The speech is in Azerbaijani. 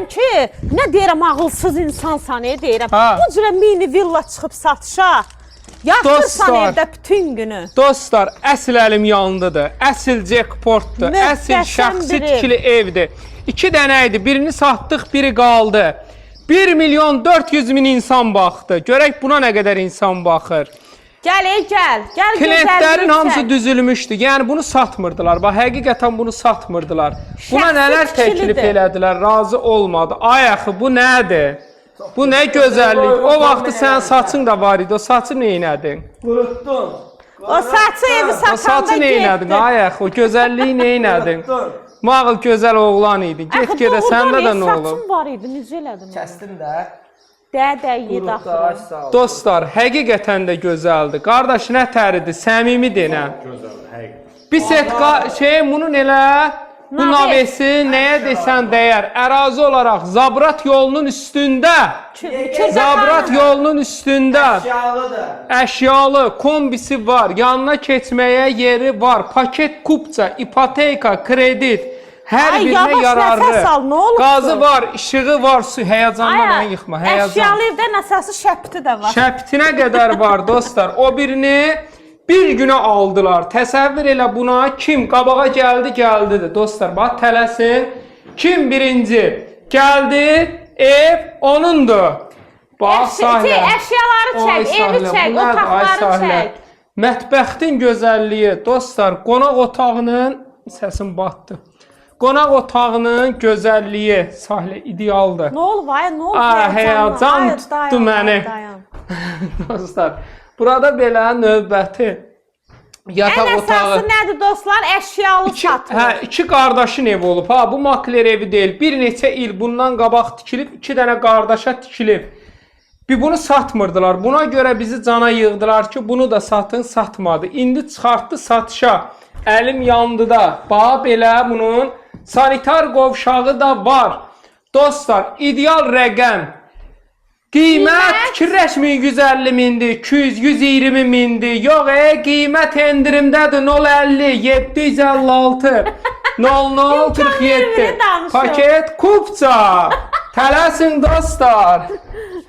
deyirəm ki, nə deyirəm ağılsız insansan, deyirəm. Ha. Bu cürə mini villa çıxıb satışa. Yatırsan evdə bütün günü. Dostlar, əsl əlim yanındadır. Əsl jackpotdur. Əsl şəxsi tikili evdir. 2 dənə idi. Birini satdıq, biri qaldı. 1 milyon 400 min insan baxdı. Görək buna nə qədər insan baxır. Gəl, gəl. Gəl, klientlərin hamısı düzülmüşdü. Yəni bunu satmırdılar. Bax, həqiqətən bunu satmırdılar. Buna nələr təklif elədilər, razı olmadı. Ay axı, bu nədir? Bu nə gözəllik. O vaxtı sənin saçın da var idi. O saçı neynədin? Qurutdun. O saçı evi satanda getdi. O saçı neynədin? Ay axı, o gözəlliyi neynədin? Mağıl gözəl oğlan idin. Get-gedə səndə də nə olub? Saçım var idi, necə elədin? Kəstin də. Də, yedi axı. Dostlar, həqiqətən də gözəldir. Qardaş, nə təridir, səmimi denəm. Bir set bunun elə, bu navesi nəyə desən dəyər. Ərazi olaraq Zabrat yolunun üstündə, Zabrat yolunun üstündə əşyalı, kombisi var, yanına keçməyə yeri var, paket kupça, ipoteka, kredit, hər birinə yararlı. Qazı var, işığı var, su, həyacanla mən yıxma, həyacan. Əşyalı evdə nəsəsi şəpti də var. Şəptinə qədər var dostlar. O birini bir günə aldılar. Təsəvvür elə buna, kim qabağa gəldi. Dostlar, bax, tələsin. Kim birinci gəldi, ev onundur. Bax, sahlə. Əşyaları çək, evi çək, otaqları çək. Mətbəxtin gözəlliyi, dostlar, qonaq otağının, səsim batdı. Qonaq otağının gözəlliyi, sahlə, idealdır. Nə olub, ay, nə olub? Həyacan tutdu məni. Dostlar, burada belə növbəti yataq otağı. Ən əsası nədir dostlar? Əşyalı satılır. Hə, 2 qardaşın evi olub. Ha, bu makler evi deyil. Bir neçə il bundan qabaq tikilib, 2 dənə qardaşa tikilib. Bir bunu satmırdılar. Buna görə bizi cana yığdılar ki, bunu da satın, satmadı. İndi çıxartdı satışa. Əlim yandı da. Bax, belə bunun sanitar qovşağı da var. Dostlar, ideal rəqəm. Qiymət fikirləşməyin 150 mindir, 200, 120 mindir. Yox, qiymət endirimdədir 050, 756, 00, 47. Paket kupça. Tələsin dostlar.